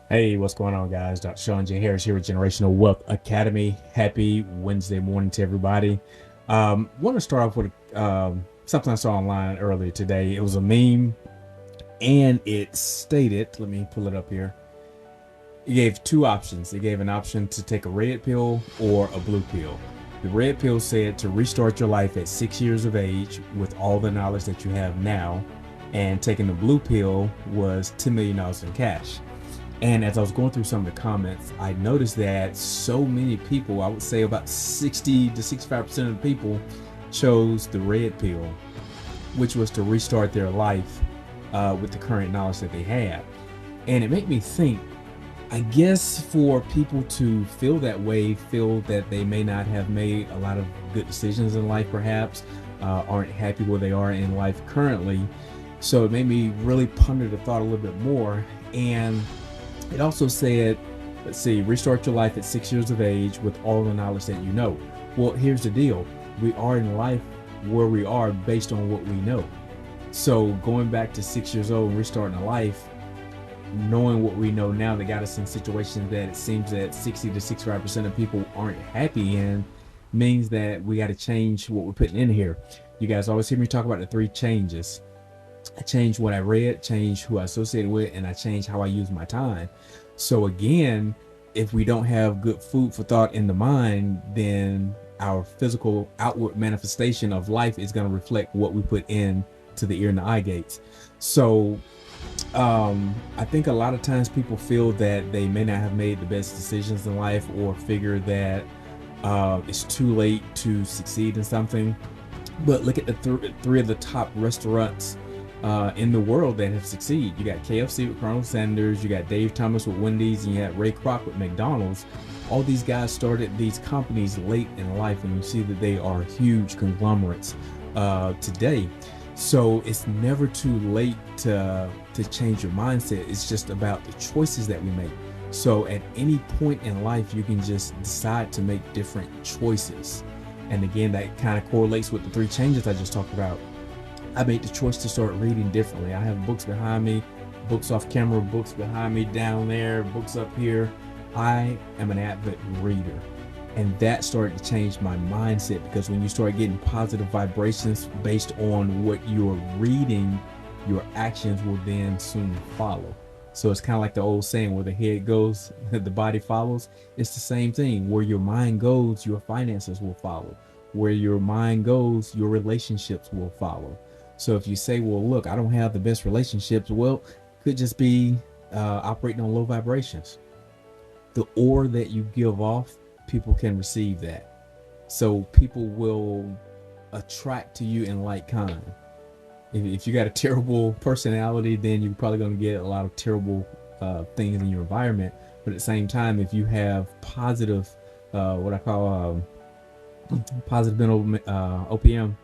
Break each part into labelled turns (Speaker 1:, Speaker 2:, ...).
Speaker 1: Hey, what's going on, guys? Dr. Sean J. Harris here with Generational Wealth Academy. Happy Wednesday morning to everybody. Want to start off with something I saw online earlier today. It was a meme, and it stated, let me pull it up here. It gave two options. It gave an option to take a red pill or a blue pill. The red pill said to restart your life at 6 years of age with all the knowledge that you have now, and taking the blue pill was $10 million in cash. And as I was going through some of the comments, I noticed that so many people, I would say about 60 to 65% of the people, chose the red pill, which was to restart their life with the current knowledge that they had. And it made me think, I guess for people to feel that way, feel that they may not have made a lot of good decisions in life, perhaps, aren't happy where they are in life currently. So it made me really ponder the thought a little bit more. And it also said, let's see, restart your life at 6 years of age with all the knowledge that you know. Well, here's the deal. We are in life where we are based on what we know. So going back to 6 years old and restarting a life, knowing what we know now that got us in situations that it seems that 60 to 65% of people aren't happy in, means that we got to change what we're putting in here. You guys always hear me talk about the three changes. I changed what I read, changed who I associated with, and I changed how I use my time. So again, if we don't have good food for thought in the mind, then our physical outward manifestation of life is going to reflect what we put in to the ear and the eye gates. So I think a lot of times people feel that they may not have made the best decisions in life, or figure that it's too late to succeed in something. But look at the three of the top restaurants in the world that have succeeded. You got KFC with Colonel Sanders, you got Dave Thomas with Wendy's, and you got Ray Kroc with McDonald's. All these guys started these companies late in life, and you see that they are huge conglomerates today. So it's never too late to change your mindset. It's just about the choices that we make. So at any point in life, you can just decide to make different choices. And again, that kind of correlates with the three changes I just talked about. I made the choice to start reading differently. I have books behind me, books off camera, books behind me down there, books up here. I am an avid reader. And that started to change my mindset, because when you start getting positive vibrations based on what you're reading, your actions will then soon follow. So it's kind of like the old saying, where the head goes, the body follows. It's the same thing. Where your mind goes, your finances will follow. Where your mind goes, your relationships will follow. So if you say, well, look, I don't have the best relationships, well, could just be operating on low vibrations. The aura that you give off, people can receive that. So people will attract to you in like kind. If you got a terrible personality, then you're probably going to get a lot of terrible things in your environment. But at the same time, if you have positive, what I call positive mental OPM,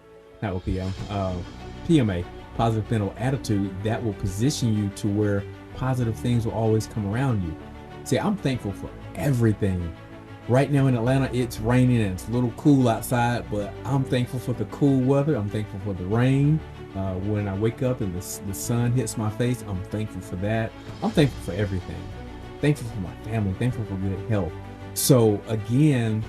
Speaker 1: not OPM, PMA, positive mental attitude, that will position you to where positive things will always come around you. See, I'm thankful for everything. Right now in Atlanta, it's raining and it's a little cool outside, but I'm thankful for the cool weather. I'm thankful for the rain. When I wake up and the sun hits my face, I'm thankful for that. I'm thankful for everything. Thankful for my family, thankful for good health. So again,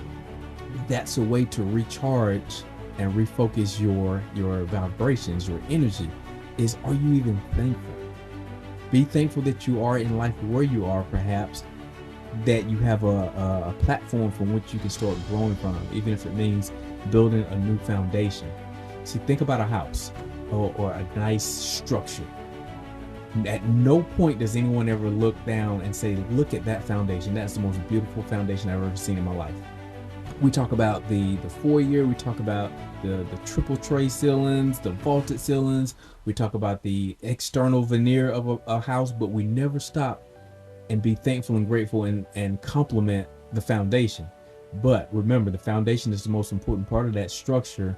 Speaker 1: that's a way to recharge and refocus your vibrations, your energy. Is, are you even thankful? Be thankful that you are in life where you are, perhaps, that you have a platform from which you can start growing from, even if it means building a new foundation. See, think about a house or a nice structure. At no point does anyone ever look down and say, look at that foundation. That's the most beautiful foundation I've ever seen in my life. We talk about the foyer, we talk about the triple tray ceilings, the vaulted ceilings, we talk about the external veneer of a house, but we never stop and be thankful and grateful and compliment the foundation. But remember, the foundation is the most important part of that structure,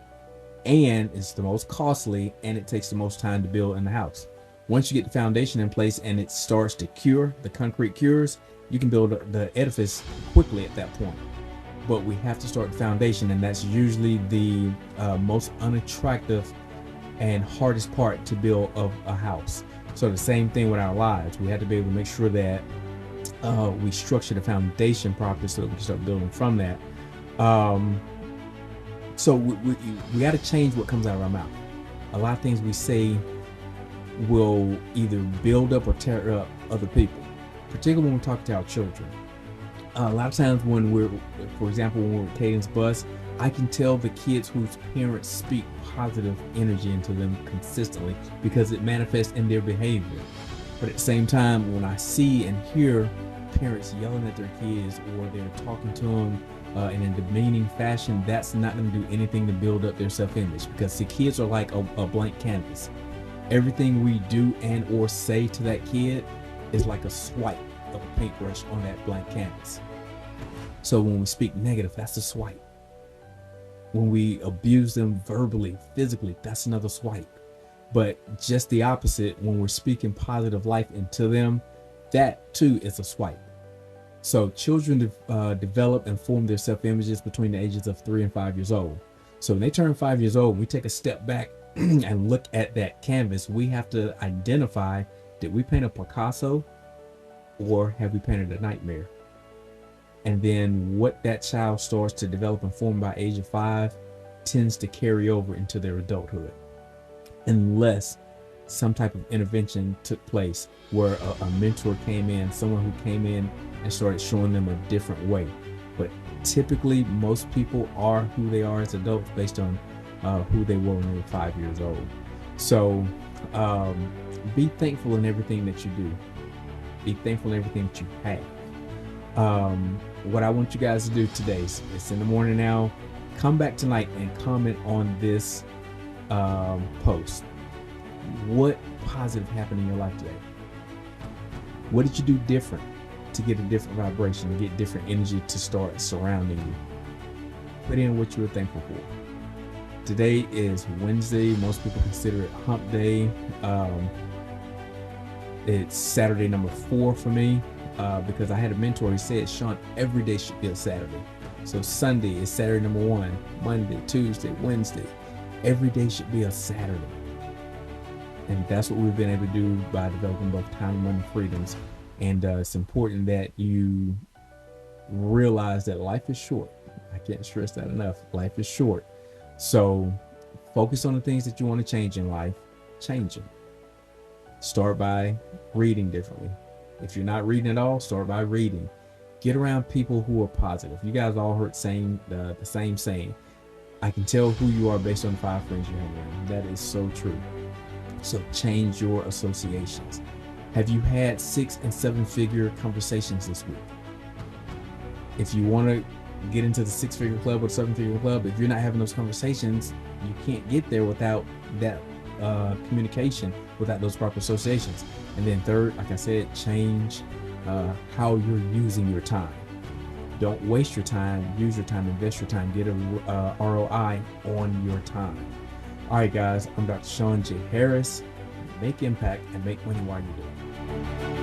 Speaker 1: and it's the most costly, and it takes the most time to build in the house. Once you get the foundation in place and it starts to cure, the concrete cures, you can build the edifice quickly at that point. But we have to start the foundation, and that's usually the most unattractive and hardest part to build of a house. So the same thing with our lives. We have to be able to make sure that we structure the foundation properly so that we can start building from that. Um, so we got to change what comes out of our mouth. A lot of things we say will either build up or tear up other people, particularly when we talk to our children. A lot of times when we're, for example, when we're at Caden's bus, I can tell the kids whose parents speak positive energy into them consistently because it manifests in their behavior. But at the same time, when I see and hear parents yelling at their kids or they're talking to them in a demeaning fashion, that's not going to do anything to build up their self-image, because the kids are like a blank canvas. Everything we do and or say to that kid is like a swipe of a paintbrush on that blank canvas. So when we speak negative, that's a swipe. When we abuse them verbally, physically, that's another swipe. But just the opposite, when we're speaking positive life into them, that too is a swipe. So children develop and form their self-images between the ages of 3 and 5 years old. So when they turn 5 years old, we take a step back and look at that canvas. We have to identify, did we paint a Picasso or have we painted a nightmare? And then what that child starts to develop and form by age of 5 tends to carry over into their adulthood, unless some type of intervention took place where a mentor came in, someone who came in and started showing them a different way. But typically, most people are who they are as adults based on who they were when they were 5 years old. So be thankful in everything that you do. Be thankful in everything that you have. What I want you guys to do today is, it's in the morning now, come back tonight and comment on this post. What positive happened in your life today? What did you do different to get a different vibration, to get different energy to start surrounding you? Put in what you were thankful for. Today is Wednesday. Most people consider it hump day. It's Saturday number 4 for me because I had a mentor who said, Sean, every day should be a Saturday. So Sunday is Saturday number 1, Monday, Tuesday, Wednesday. Every day should be a Saturday. And that's what we've been able to do by developing both time and money freedoms. And it's important that you realize that life is short. I can't stress that enough. Life is short. So focus on the things that you want to change in life. Change them. Start by reading differently. If you're not reading at all, start by reading. Get around people who are positive. You guys all heard the same saying. I can tell who you are based on the 5 friends you have around. That is so true. So change your associations. Have you had 6 and 7 figure conversations this week? If you want to get into the 6-figure club or 7-figure club, if you're not having those conversations, you can't get there without that communication, without those proper associations. And then third, like I said, change how you're using your time. Don't waste your time. Use your time. Invest your time. Get a ROI on your time. All right, guys, I'm Dr. Sean J. Harris. Make impact and make money while you do it.